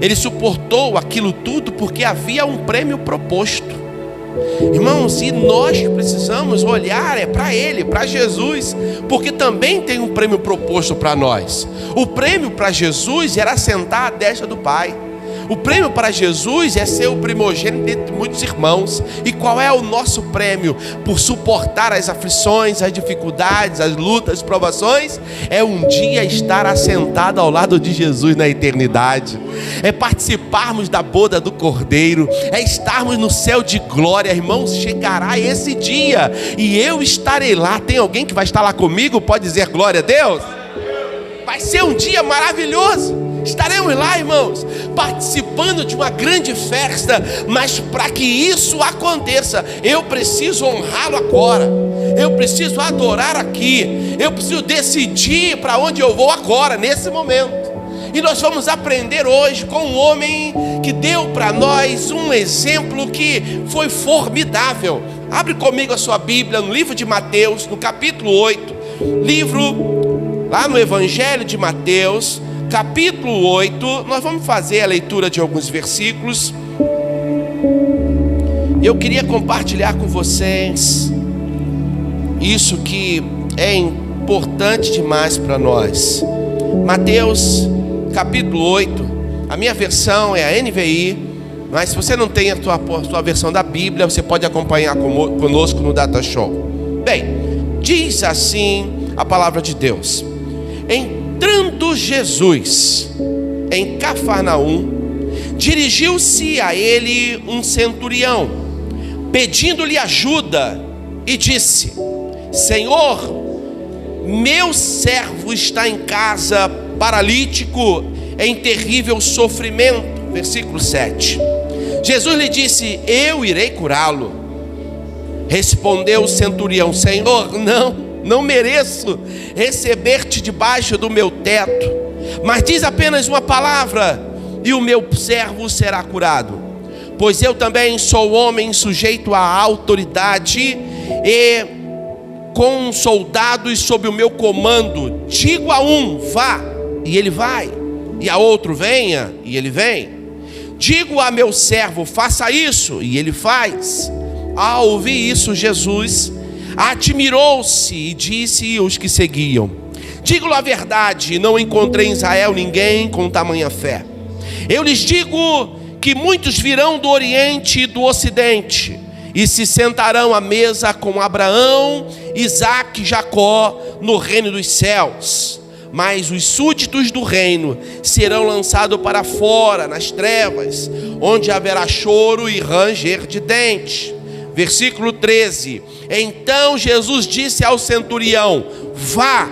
Ele suportou aquilo tudo porque havia um prêmio proposto. Irmãos, e nós precisamos olhar para Ele, para Jesus, porque também tem um prêmio proposto para nós. O prêmio para Jesus era sentar à destra do Pai. O prêmio para Jesus é ser o primogênito dentre muitos irmãos. E qual é o nosso prêmio? Por suportar as aflições, as dificuldades, as lutas, as provações, é um dia estar assentado ao lado de Jesus na eternidade. É participarmos da boda do Cordeiro, é estarmos no céu de glória. Irmãos, chegará esse dia e eu estarei lá. Tem alguém que vai estar lá comigo? Pode dizer glória a Deus? Vai ser um dia maravilhoso. Estaremos lá, irmãos, participando de uma grande festa. Mas para que isso aconteça, eu preciso honrá-lo agora. Eu preciso adorar aqui. Eu preciso decidir para onde eu vou agora, nesse momento. E nós vamos aprender hoje com um homem que deu para nós um exemplo que foi formidável. Abre comigo a sua Bíblia no livro de Mateus, no capítulo 8. Lá no Evangelho de Mateus, capítulo 8, nós vamos fazer a leitura de alguns versículos. Eu queria compartilhar com vocês isso que é importante demais para nós. Mateus, capítulo 8, a minha versão é a NVI, mas se você não tem a sua versão da Bíblia, você pode acompanhar conosco no Data Show. Bem, diz assim a palavra de Deus: entrando Jesus em Cafarnaum, dirigiu-se a ele um centurião, pedindo-lhe ajuda, e disse: Senhor, meu servo está em casa, paralítico, em terrível sofrimento. Versículo 7. Jesus lhe disse: eu irei curá-lo. Respondeu o centurião: Senhor, não mereço receber-te debaixo do meu teto, mas diz apenas uma palavra e o meu servo será curado. Pois eu também sou homem sujeito à autoridade e com soldados sob o meu comando. Digo a um: vá, e ele vai, e a outro: venha, e ele vem. Digo a meu servo: faça isso, e ele faz. Ao ouvir isso, Jesus admirou-se e disse aos que seguiam: digo-lhe a verdade, não encontrei em Israel ninguém com tamanha fé. Eu lhes digo que muitos virão do Oriente e do Ocidente e se sentarão à mesa com Abraão, Isaque e Jacó no reino dos céus. Mas os súditos do reino serão lançados para fora, nas trevas, onde haverá choro e ranger de dentes. Versículo 13. Então Jesus disse ao centurião: vá,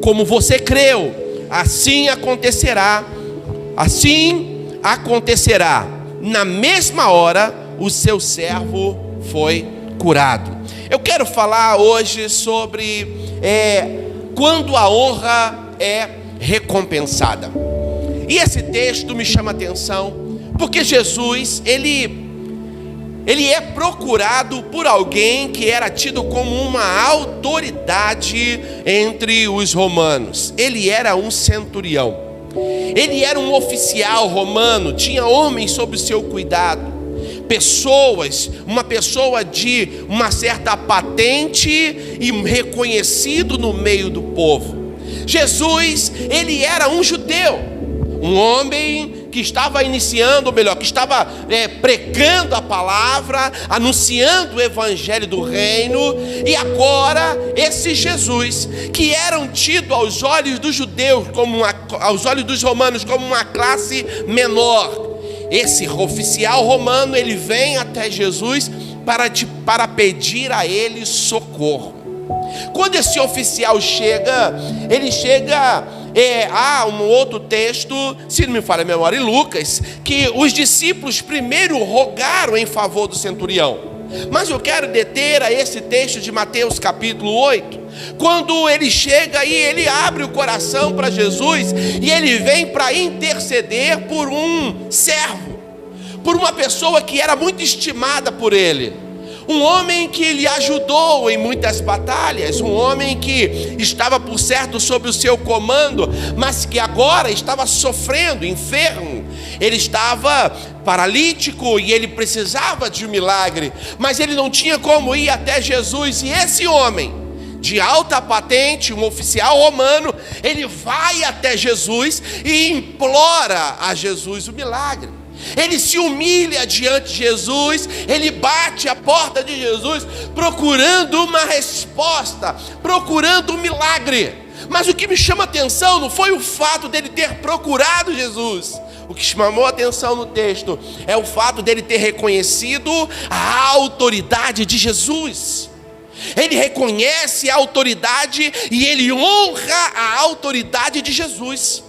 como você creu, assim acontecerá. Assim acontecerá. Na mesma hora, o seu servo foi curado. Eu quero falar hoje sobre quando a honra é recompensada. E esse texto me chama a atenção, porque Jesus, ele é procurado por alguém que era tido como uma autoridade entre os romanos. Ele era um centurião. Ele era um oficial romano, tinha homens sob o seu cuidado. Uma pessoa de uma certa patente e reconhecido no meio do povo. Jesus, ele era um judeu, um homem que estava iniciando, ou melhor, que estava pregando a palavra, anunciando o evangelho do reino. E agora, esse Jesus, que eram tido aos olhos dos judeus, aos olhos dos romanos, como uma classe menor, esse oficial romano, ele vem até Jesus para pedir a ele socorro. Quando esse oficial chega, ele chega há um outro texto, se não me falha a memória, em Lucas, que os discípulos primeiro rogaram em favor do centurião. Mas eu quero deter a esse texto de Mateus capítulo 8, quando ele chega e ele abre o coração para Jesus, e ele vem para interceder por um servo, por uma pessoa que era muito estimada por ele. Um homem que lhe ajudou em muitas batalhas, um homem que estava por certo sob o seu comando, mas que agora estava sofrendo, enfermo. Ele estava paralítico e ele precisava de um milagre, mas ele não tinha como ir até Jesus. E esse homem de alta patente, um oficial romano, ele vai até Jesus e implora a Jesus o milagre. Ele se humilha diante de Jesus, ele bate a porta de Jesus, procurando uma resposta, procurando um milagre. Mas o que me chama a atenção não foi o fato dele ter procurado Jesus. O que chamou a atenção no texto é o fato dele ter reconhecido a autoridade de Jesus. Ele reconhece a autoridade e ele honra a autoridade de Jesus.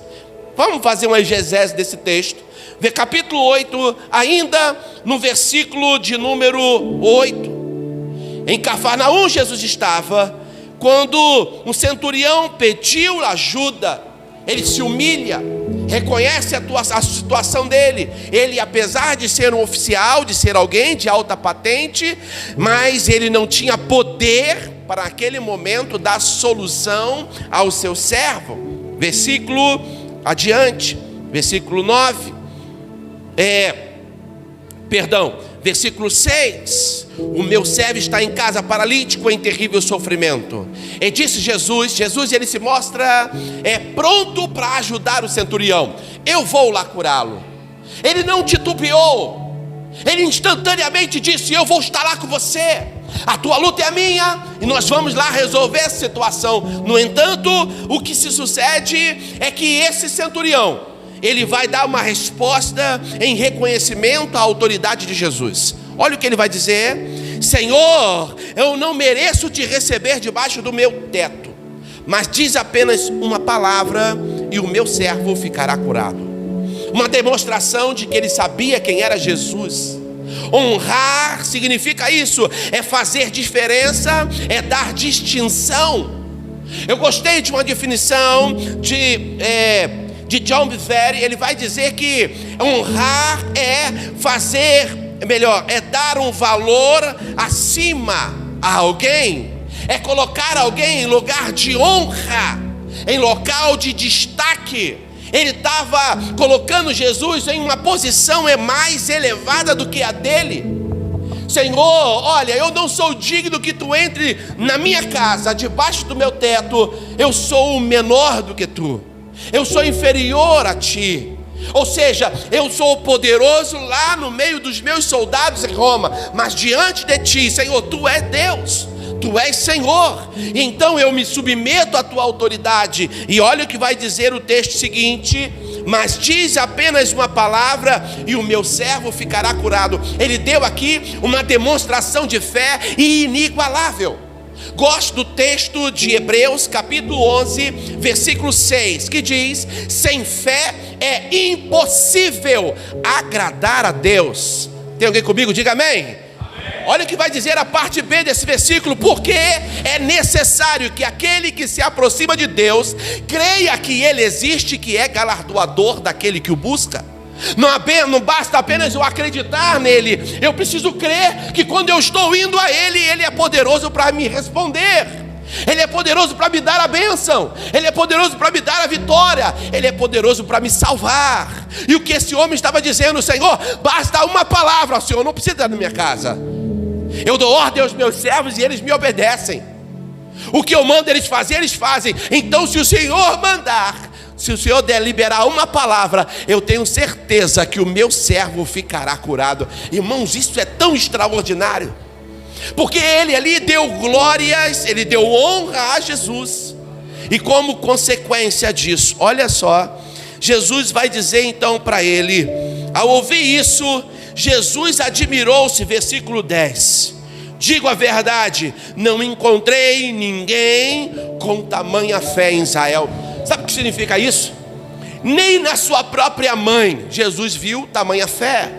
Vamos fazer uma exegese desse texto. Vê capítulo 8, ainda no versículo de número 8. Em Cafarnaum Jesus estava, quando um centurião pediu ajuda. Ele se humilha, reconhece a situação dele. Ele, apesar de ser um oficial, de ser alguém de alta patente, mas ele não tinha poder para aquele momento dar solução ao seu servo. Versículo adiante, versículo 9. Versículo 6. O meu servo está em casa paralítico, em terrível sofrimento. E disse Jesus ele se mostra pronto para ajudar o centurião. Eu vou lá curá-lo. Ele não titubeou. Ele instantaneamente disse: eu vou estar lá com você. A tua luta é a minha e nós vamos lá resolver essa situação. No entanto, o que se sucede é que esse centurião, ele vai dar uma resposta em reconhecimento à autoridade de Jesus. Olha o que ele vai dizer: Senhor, eu não mereço te receber debaixo do meu teto, mas diz apenas uma palavra e o meu servo ficará curado. Uma demonstração de que ele sabia quem era Jesus. Honrar significa isso, é fazer diferença, é dar distinção. Eu gostei de uma definição de John Bevere. Ele vai dizer que honrar é dar um valor acima a alguém, é colocar alguém em lugar de honra, em local de destaque. Ele estava colocando Jesus em uma posição mais elevada do que a dele. Senhor, olha, eu não sou digno que tu entre na minha casa, debaixo do meu teto. Eu sou o menor do que tu, eu sou inferior a ti. Ou seja, eu sou poderoso lá no meio dos meus soldados em Roma, mas diante de ti, Senhor, tu és Deus, tu és Senhor. Então eu me submeto à tua autoridade. E olha o que vai dizer o texto seguinte: mas diz apenas uma palavra e o meu servo ficará curado. Ele deu aqui uma demonstração de fé inigualável. Gosto do texto de Hebreus capítulo 11, versículo 6, que diz: sem fé é impossível agradar a Deus. Tem alguém comigo? Diga amém. Olha o que vai dizer a parte B desse versículo: porque é necessário que aquele que se aproxima de Deus creia que Ele existe, que é galardoador daquele que o busca. Não basta apenas eu acreditar nele, eu preciso crer que quando eu estou indo a Ele, Ele é poderoso para me responder. Ele é poderoso para me dar a bênção, Ele é poderoso para me dar a vitória, Ele é poderoso para me salvar. E o que esse homem estava dizendo: Senhor, basta uma palavra, o Senhor não precisa estar na minha casa. Eu dou ordem aos meus servos e eles me obedecem. O que eu mando eles fazem. Então se o Senhor mandar, se o Senhor der liberar uma palavra, eu tenho certeza que o meu servo ficará curado. Irmãos, isso é tão extraordinário, porque ele ali deu glórias, ele deu honra a Jesus. E como consequência disso, olha só, Jesus vai dizer então para ele, ao ouvir isso, Jesus admirou-se, versículo 10. Digo a verdade, não encontrei ninguém com tamanha fé em Israel. Sabe o que significa isso? Nem na sua própria mãe Jesus viu tamanha fé.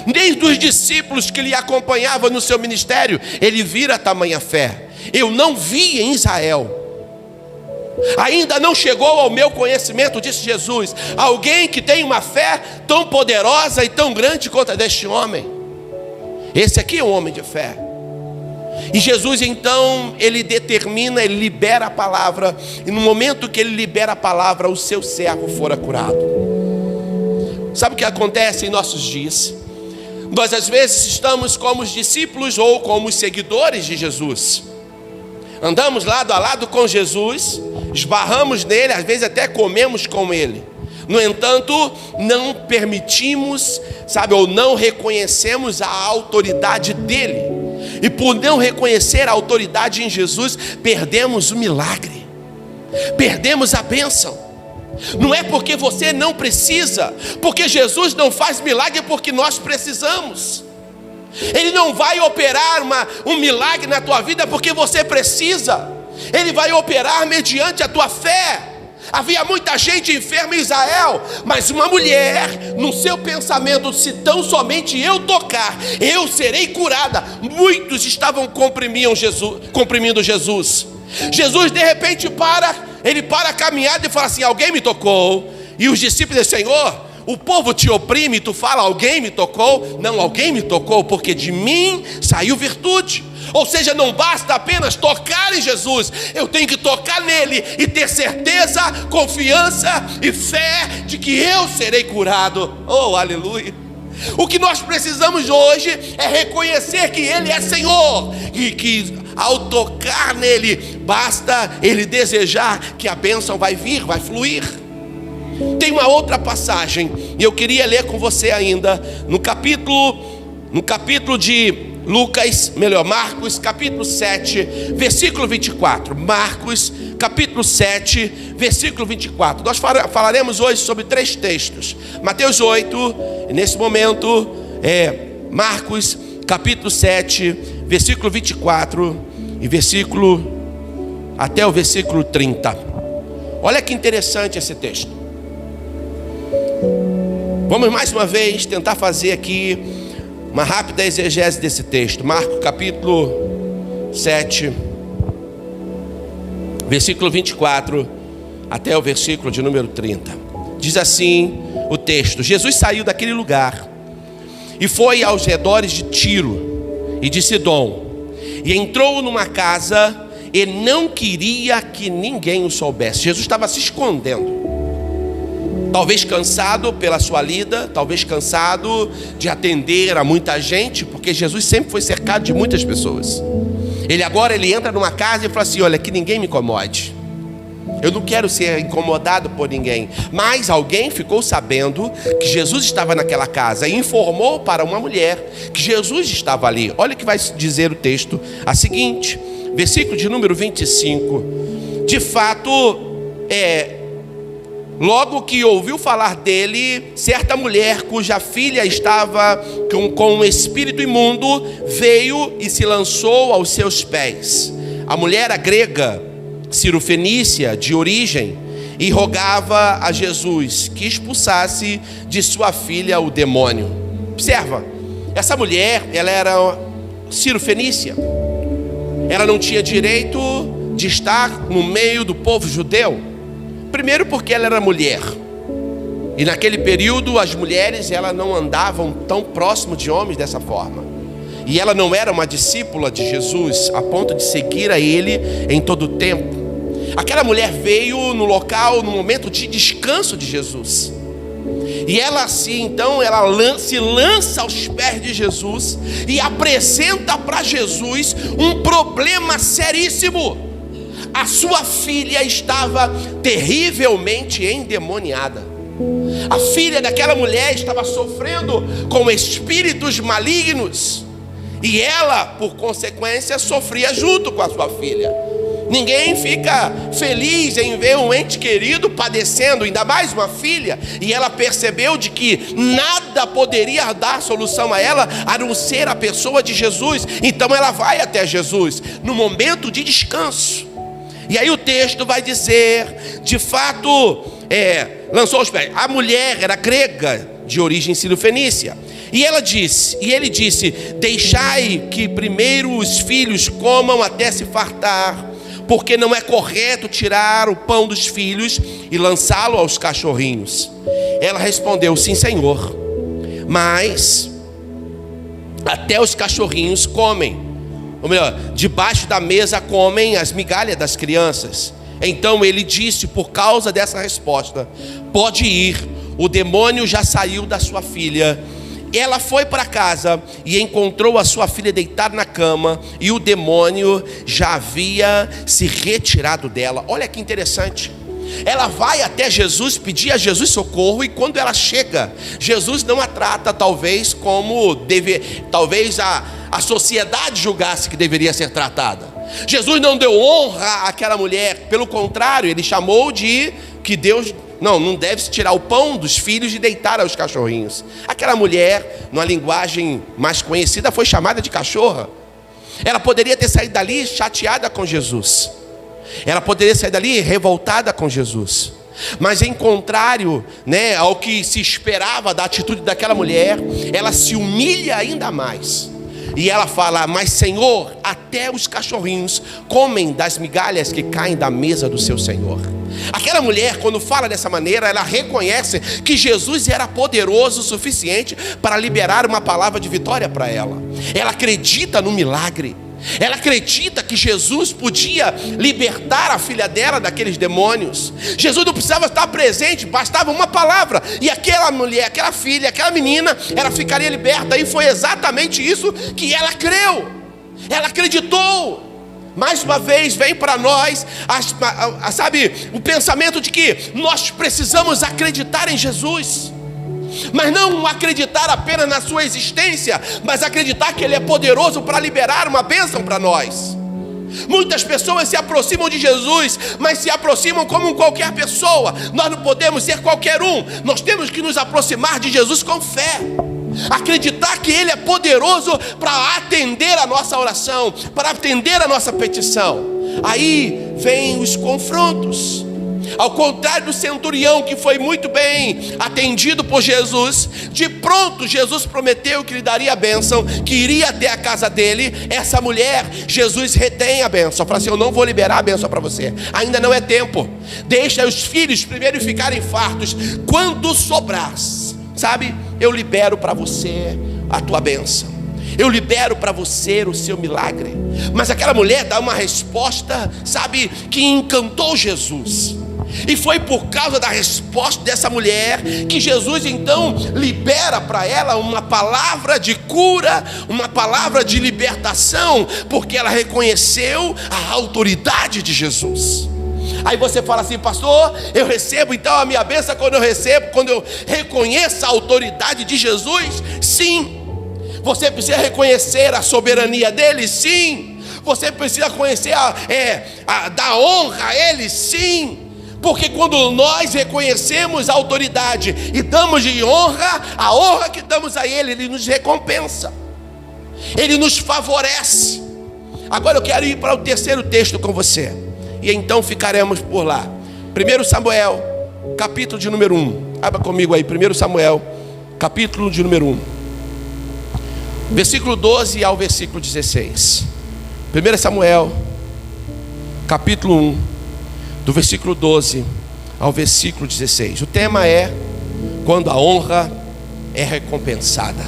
Nem dos discípulos que lhe acompanhavam no seu ministério ele vira tamanha fé. Eu não vi em Israel, ainda não chegou ao meu conhecimento, disse Jesus, alguém que tem uma fé tão poderosa e tão grande quanto a deste homem. Esse aqui é um homem de fé. E Jesus então, ele determina, ele libera a palavra. E no momento que ele libera a palavra, o seu servo fora curado. Sabe o que acontece em nossos dias? Nós às vezes estamos como os discípulos ou como os seguidores de Jesus. Andamos lado a lado com Jesus, esbarramos nele, às vezes até comemos com ele. No entanto, não permitimos, ou não reconhecemos a autoridade dele. E por não reconhecer a autoridade em Jesus, perdemos o milagre, perdemos a bênção. Não é porque você não precisa, porque Jesus não faz milagre porque nós precisamos. Ele não vai operar um milagre na tua vida porque você precisa. Ele vai operar mediante a tua fé. Havia muita gente enferma em Israel, mas uma mulher, no seu pensamento, se tão somente eu tocar, eu serei curada. Muitos estavam comprimindo Jesus. Jesus de repente ele para a caminhada e fala assim: alguém me tocou. E os discípulos dizem: Senhor, o povo te oprime e tu fala, alguém me tocou? Não, alguém me tocou porque de mim saiu virtude. Ou seja, não basta apenas tocar em Jesus, eu tenho que tocar nele e ter certeza, confiança e fé de que eu serei curado. Oh, aleluia! O que nós precisamos hoje é reconhecer que ele é Senhor e que ao tocar nele, basta ele desejar que a bênção vai vir, vai fluir. Tem uma outra passagem, e eu queria ler com você ainda, no capítulo de Marcos, capítulo 7, versículo 24. Marcos, capítulo 7, versículo 24. Nós falaremos hoje sobre 3 textos. Mateus 8, nesse momento, Marcos, capítulo 7, versículo 24, e até o versículo 30. Olha que interessante esse texto. Vamos mais uma vez tentar fazer aqui uma rápida exegese desse texto. Marcos capítulo 7, versículo 24 até o versículo de número 30. Diz assim o texto: Jesus saiu daquele lugar e foi aos redores de Tiro e de Sidom, e entrou numa casa e não queria que ninguém o soubesse. Jesus estava se escondendo. Talvez cansado pela sua lida, talvez cansado de atender a muita gente, porque Jesus sempre foi cercado de muitas pessoas. Ele entra numa casa e fala assim: olha, que ninguém me incomode. Eu não quero ser incomodado por ninguém. Mas alguém ficou sabendo que Jesus estava naquela casa e informou para uma mulher que Jesus estava ali. Olha o que vai dizer o texto a seguinte, versículo de número 25. De fato, logo que ouviu falar dele, certa mulher cuja filha estava com um espírito imundo, veio e se lançou aos seus pés. A mulher era grega, cirofenícia de origem, e rogava a Jesus que expulsasse de sua filha o demônio. Observa, essa mulher, ela era cirofenícia. Ela não tinha direito de estar no meio do povo judeu. Primeiro porque ela era mulher, e naquele período as mulheres não andavam tão próximo de homens dessa forma, e ela não era uma discípula de Jesus a ponto de seguir a ele em todo o tempo. Aquela mulher veio no momento de descanso de Jesus, e ela assim, então ela se lança aos pés de Jesus e apresenta para Jesus um problema seríssimo. A sua filha estava terrivelmente endemoniada. A filha daquela mulher estava sofrendo com espíritos malignos, e ela, por consequência, sofria junto com a sua filha. Ninguém fica feliz em ver um ente querido padecendo, ainda mais uma filha. E ela percebeu de que nada poderia dar solução a ela, a não ser a pessoa de Jesus. Então ela vai até Jesus, no momento de descanso. E aí o texto vai dizer, de fato, lançou os pés. A mulher era grega, de origem cirofenícia. E ele disse: deixai que primeiro os filhos comam até se fartar, porque não é correto tirar o pão dos filhos e lançá-lo aos cachorrinhos. Ela respondeu: sim, Senhor, mas até os cachorrinhos comem. Ou melhor, debaixo da mesa comem as migalhas das crianças. Então ele disse, por causa dessa resposta: pode ir, o demônio já saiu da sua filha. Ela foi para casa e encontrou a sua filha deitada na cama, e o demônio já havia se retirado dela. Olha que interessante. Ela vai até Jesus, pedir a Jesus socorro, e quando ela chega, Jesus não a trata talvez como talvez a sociedade julgasse que deveria ser tratada. Jesus não deu honra àquela mulher, pelo contrário, ele chamou de que Deus não deve se tirar o pão dos filhos e deitar aos cachorrinhos. Aquela mulher, numa linguagem mais conhecida, foi chamada de cachorra. Ela poderia ter saído dali chateada com Jesus. Ela poderia sair dali revoltada com Jesus. Mas em contrário, ao que se esperava da atitude daquela mulher, ela se humilha ainda mais. E ela fala: mas Senhor, até os cachorrinhos comem das migalhas que caem da mesa do seu Senhor. Aquela mulher, quando fala dessa maneira, ela reconhece que Jesus era poderoso o suficiente para liberar uma palavra de vitória para ela. Ela acredita no milagre. Ela acredita que Jesus podia libertar a filha dela daqueles demônios. Jesus não precisava estar presente, bastava uma palavra, e aquela mulher, aquela filha, aquela menina, ela ficaria liberta. E foi exatamente isso que ela creu. Ela acreditou. Mais uma vez vem para nós, sabe, o pensamento de que nós precisamos acreditar em Jesus. Mas não acreditar apenas na sua existência, mas acreditar que Ele é poderoso para liberar uma bênção para nós. Muitas pessoas se aproximam de Jesus, mas se aproximam como qualquer pessoa. Nós não podemos ser qualquer um. Nós temos que nos aproximar de Jesus com fé. Acreditar que Ele é poderoso para atender a nossa oração, para atender a nossa petição. Aí vem os confrontos. Ao contrário do centurião, que foi muito bem atendido por Jesus, de pronto Jesus prometeu que lhe daria a bênção, que iria até a casa dele. Essa mulher, Jesus retém a bênção, fala assim: eu não vou liberar a bênção para você, ainda não é tempo, deixa os filhos primeiro ficarem fartos, quando sobrar, sabe, eu libero para você a tua bênção, eu libero para você o seu milagre. Mas aquela mulher dá uma resposta, sabe, que encantou Jesus. E foi por causa da resposta dessa mulher que Jesus então libera para ela uma palavra de cura, uma palavra de libertação, porque ela reconheceu a autoridade de Jesus. Aí você fala assim: pastor, eu recebo então a minha bênção quando eu reconheço a autoridade de Jesus? Sim. Você precisa reconhecer a soberania dele? Sim. Você precisa conhecer dar honra a ele? Sim. Porque quando nós reconhecemos a autoridade e damos de honra, a honra que damos a Ele, Ele nos recompensa, Ele nos favorece. Agora eu quero ir para o terceiro texto com você, e então ficaremos por lá. 1 Samuel, capítulo de número 1. Abra comigo aí, 1 Samuel, capítulo de número 1, versículo 12 ao versículo 16. 1 Samuel, capítulo 1, do versículo 12 ao versículo 16. O tema é: quando a honra é recompensada.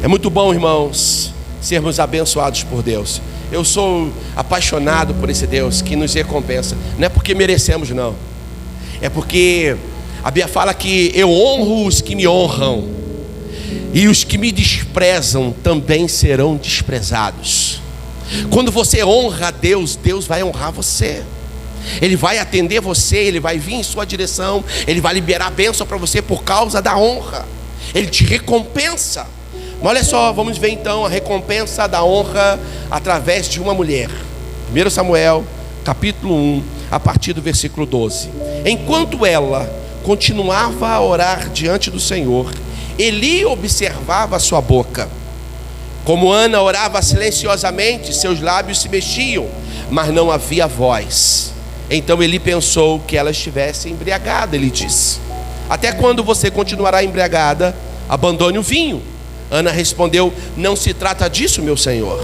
É muito bom, irmãos, sermos abençoados por Deus. Eu sou apaixonado por esse Deus que nos recompensa. Não é porque merecemos, não. É porque a Bíblia fala que eu honro os que me honram, e os que me desprezam também serão desprezados. Quando você honra a Deus, Deus vai honrar você. Ele vai atender você, Ele vai vir em sua direção, Ele vai liberar a bênção para você por causa da honra. Ele te recompensa. Mas olha só, vamos ver então a recompensa da honra através de uma mulher. 1 Samuel, capítulo 1, a partir do versículo 12. Enquanto ela continuava a orar diante do Senhor, Eli observava a sua boca. Como Ana orava silenciosamente, seus lábios se mexiam, mas não havia voz. Então Eli pensou que ela estivesse embriagada. Ele disse: até quando você continuará embriagada? Abandone o vinho. Ana respondeu: não se trata disso, meu senhor.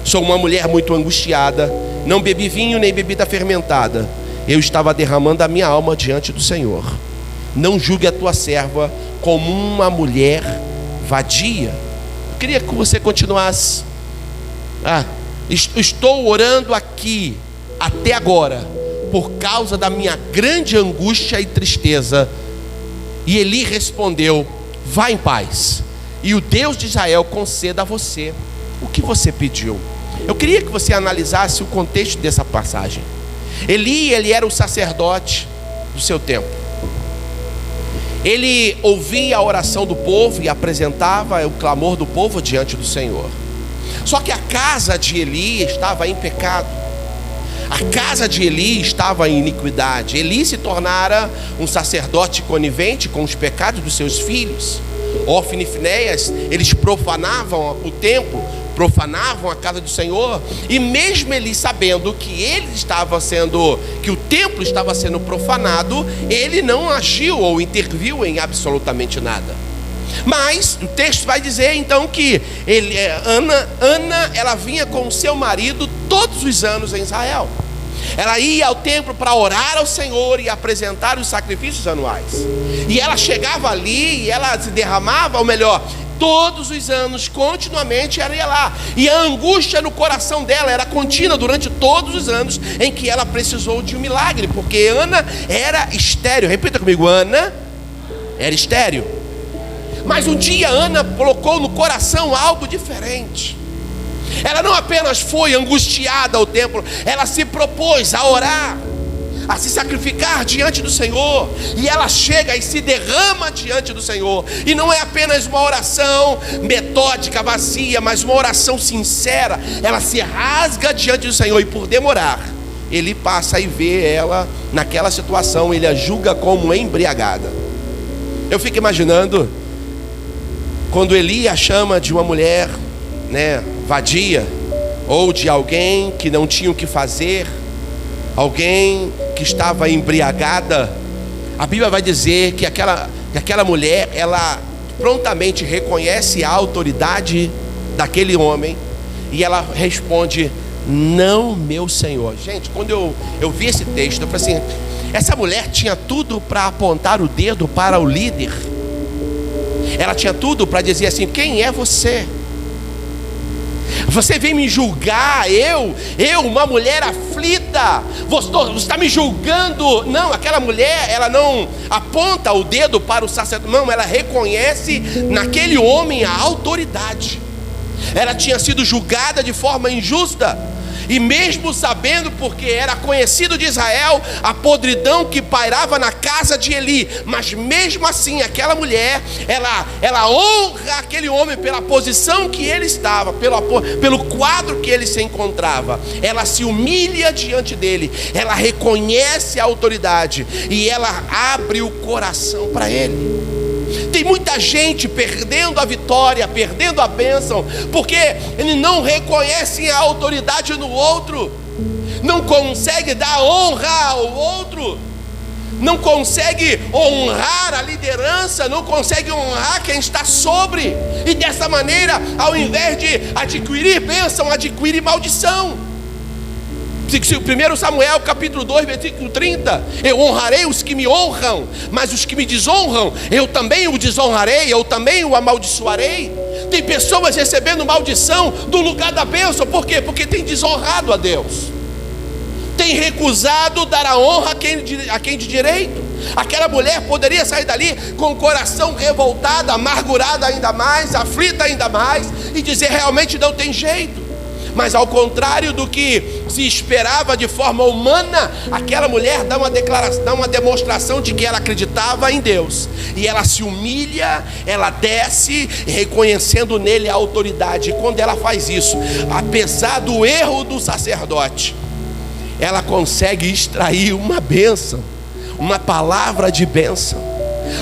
Sou uma mulher muito angustiada, não bebi vinho nem bebida fermentada. Eu estava derramando a minha alma diante do Senhor. Não julgue a tua serva como uma mulher vadia. Eu queria que você continuasse. Estou orando aqui até agora por causa da minha grande angústia e tristeza. E Eli respondeu: vá em paz, e o Deus de Israel conceda a você o que você pediu. Eu queria que você analisasse o contexto dessa passagem. Eli, ele era o sacerdote do seu tempo. Ele ouvia a oração do povo e apresentava o clamor do povo diante do Senhor. Só que a casa de Eli estava em pecado. A casa de Eli estava em iniquidade. Eli se tornara um sacerdote conivente com os pecados dos seus filhos. Ofni e Finéias, eles profanavam o templo, profanavam a casa do Senhor. E mesmo Eli sabendo que o templo estava sendo profanado, ele não agiu ou interviu em absolutamente nada. Mas o texto vai dizer então que Ana, ela vinha com o seu marido todos os anos em Israel. Ela ia ao templo para orar ao Senhor e apresentar os sacrifícios anuais. E ela chegava ali e ela se derramava, ou melhor, todos os anos, continuamente ela ia lá. E a angústia no coração dela era contínua durante todos os anos em que ela precisou de um milagre, porque Ana era estéril. Repita comigo: Ana era estéril. Mas um dia Ana colocou no coração algo diferente. Ela não apenas foi angustiada ao templo, ela se propôs a orar, a se sacrificar diante do Senhor. E ela chega e se derrama diante do Senhor. E não é apenas uma oração metódica, vazia, mas uma oração sincera. Ela se rasga diante do Senhor. E por demorar, ele passa e vê ela naquela situação. Ele a julga como embriagada. Eu fico imaginando quando Eli a chama de uma mulher, vadia, ou de alguém que não tinha o que fazer, alguém que estava embriagada. A Bíblia vai dizer que aquela mulher, ela prontamente reconhece a autoridade daquele homem, e ela responde: não, meu Senhor. Gente, quando eu vi esse texto, eu falei assim: essa mulher tinha tudo para apontar o dedo para o líder. Ela tinha tudo para dizer assim: quem é você? Você vem me julgar, eu uma mulher aflita, você está me julgando? Não, aquela mulher, ela não aponta o dedo para o sacerdote, não, ela reconhece naquele homem a autoridade. Ela tinha sido julgada de forma injusta, e mesmo sabendo, porque era conhecido de Israel, a podridão que pairava na casa de Eli, mas mesmo assim aquela mulher, ela honra aquele homem pela posição que ele estava, pelo quadro que ele se encontrava. Ela se humilha diante dele, ela reconhece a autoridade e ela abre o coração para ele. Tem muita gente perdendo a vitória, perdendo a bênção, porque ele não reconhece a autoridade no outro, não consegue dar honra ao outro, não consegue honrar a liderança, não consegue honrar quem está sobre, e dessa maneira, ao invés de adquirir bênção, adquire maldição. 1 Samuel capítulo 2, versículo 30: eu honrarei os que me honram, mas os que me desonram, eu também o desonrarei, eu também o amaldiçoarei. Tem pessoas recebendo maldição no lugar da bênção. Por quê? Porque tem desonrado a Deus, tem recusado dar a honra a quem de direito. Aquela mulher poderia sair dali com o coração revoltado, amargurada ainda mais, aflita ainda mais, e dizer: realmente não tem jeito. Mas ao contrário do que se esperava de forma humana, aquela mulher dá uma declaração, dá uma demonstração de que ela acreditava em Deus. E ela se humilha, ela desce, reconhecendo nele a autoridade. E quando ela faz isso, apesar do erro do sacerdote, ela consegue extrair uma bênção, uma palavra de bênção.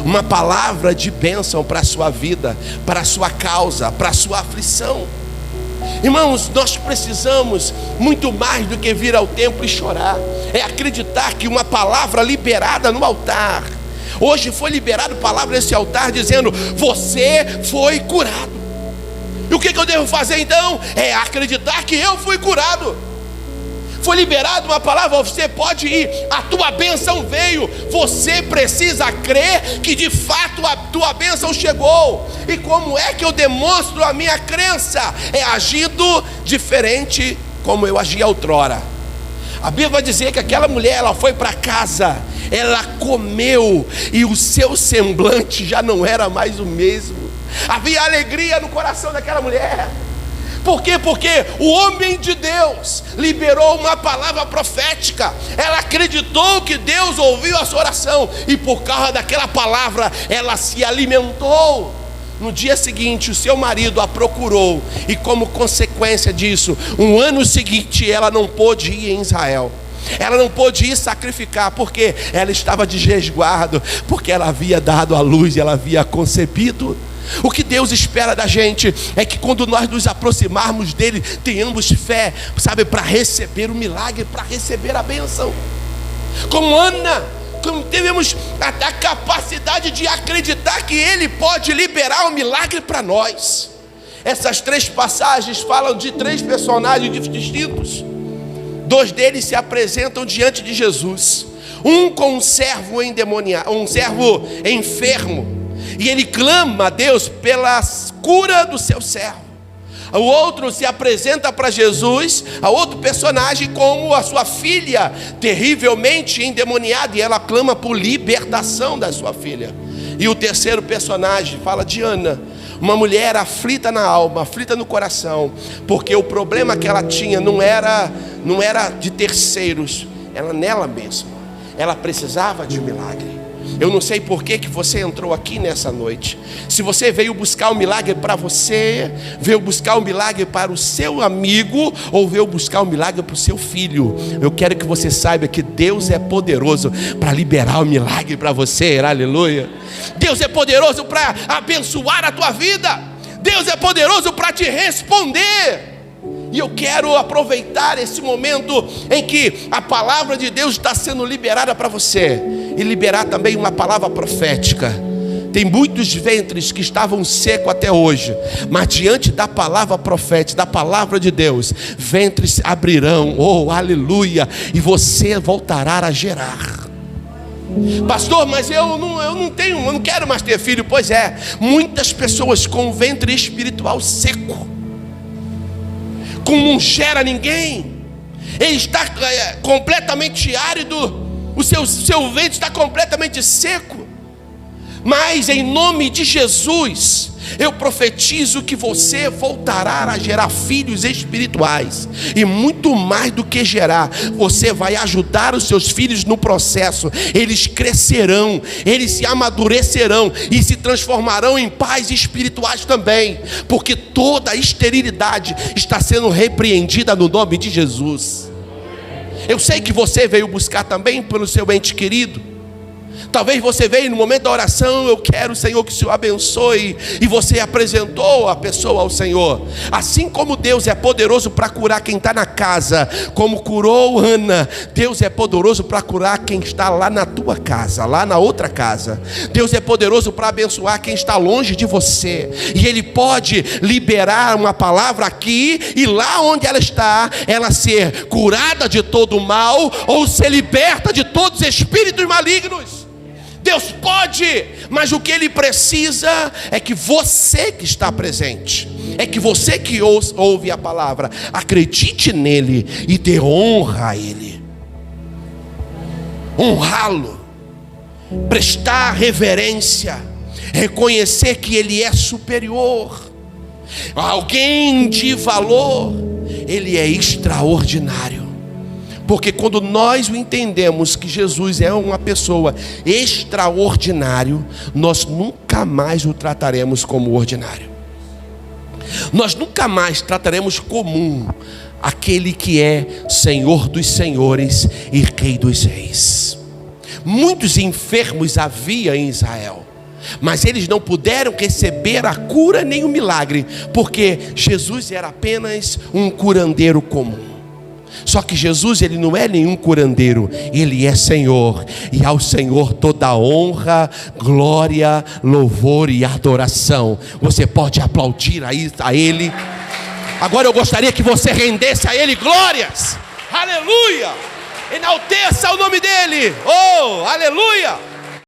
Uma palavra de bênção para a sua vida, para a sua causa, para a sua aflição. Irmãos, nós precisamos muito mais do que vir ao templo e chorar. É acreditar que uma palavra liberada no altar. Hoje foi liberada palavra nesse altar dizendo: você foi curado. E o que eu devo fazer então? É acreditar que eu fui curado. Foi liberada uma palavra: você pode ir, a tua bênção veio. Você precisa crer que de fato a tua bênção chegou. E como é que eu demonstro a minha crença? É agindo diferente como eu agia outrora. A Bíblia vai dizer que aquela mulher, ela foi para casa, Ela comeu e o seu semblante já não era mais o mesmo. Havia alegria no coração daquela mulher. Por quê? Porque o homem de Deus liberou uma palavra profética. Ela acreditou que Deus ouviu a sua oração, e por causa daquela palavra ela se alimentou. No dia seguinte o seu marido a procurou, e como consequência disso, no ano seguinte ela não pôde ir em Israel. Ela não pôde ir sacrificar, porque ela estava de resguardo, porque ela havia dado à luz e ela havia concebido. O que Deus espera da gente é que quando nós nos aproximarmos dele, tenhamos fé, sabe, para receber o milagre, para receber a bênção. Como Ana, temos a capacidade de acreditar que ele pode liberar o milagre para nós. Essas 3 passagens falam de 3 personagens distintos. 2 deles se apresentam diante de Jesus. Um com um servo endemoniado, um servo enfermo, e ele clama a Deus pela cura do seu servo. O outro se apresenta para Jesus, a outro personagem, como a sua filha terrivelmente endemoniada, e ela clama por libertação da sua filha. E o terceiro personagem fala de Ana, uma mulher aflita na alma, aflita no coração, porque o problema que ela tinha não era de terceiros, era nela mesma. Ela precisava de um milagre. Eu não sei por que você entrou aqui nessa noite. Se você veio buscar um milagre para você, veio buscar um milagre para o seu amigo, ou veio buscar um milagre para o seu filho, eu quero que você saiba que Deus é poderoso para liberar o milagre para você. Aleluia. Deus é poderoso para abençoar a tua vida. Deus é poderoso para te responder. E eu quero aproveitar esse momento em que a palavra de Deus está sendo liberada para você, e liberar também uma palavra profética. Tem muitos ventres que estavam secos até hoje, mas diante da palavra profética, da palavra de Deus, ventres abrirão, oh aleluia, e você voltará a gerar. Pastor, mas eu não quero mais ter filho. Pois é, muitas pessoas com o ventre espiritual seco, como não gera ninguém, ele está completamente árido, o seu ventre está completamente seco. Mas em nome de Jesus, eu profetizo que você voltará a gerar filhos espirituais, e muito mais do que gerar, você vai ajudar os seus filhos no processo. Eles crescerão, eles se amadurecerão e se transformarão em pais espirituais também, porque toda esterilidade está sendo repreendida no nome de Jesus. Eu sei que você veio buscar também pelo seu ente querido. Talvez você veio no momento da oração, eu quero, Senhor, que o Senhor abençoe, e você apresentou a pessoa ao Senhor. Assim como Deus é poderoso para curar quem está na casa, como curou Ana, Deus é poderoso para curar quem está lá na tua casa, lá na outra casa. Deus é poderoso para abençoar quem está longe de você, e Ele pode liberar uma palavra aqui, e lá onde ela está, ela ser curada de todo o mal, ou ser liberta de todos os espíritos malignos. Deus pode, mas o que Ele precisa é que você que está presente, é que você que ouve a palavra, acredite nele e dê honra a Ele. Honrá-lo, prestar reverência, reconhecer que Ele é superior, alguém de valor, Ele é extraordinário. Porque quando nós entendemos que Jesus é uma pessoa extraordinária, nós nunca mais o trataremos como ordinário. Nós nunca mais trataremos comum aquele que é Senhor dos senhores e Rei dos reis. Muitos enfermos havia em Israel, mas eles não puderam receber a cura nem o milagre, porque Jesus era apenas um curandeiro comum. Só que Jesus, Ele não é nenhum curandeiro, Ele é Senhor, e ao Senhor toda honra, glória, louvor e adoração. Você pode aplaudir a Ele. Agora eu gostaria que você rendesse a Ele glórias, aleluia, enalteça o nome dEle, oh, aleluia.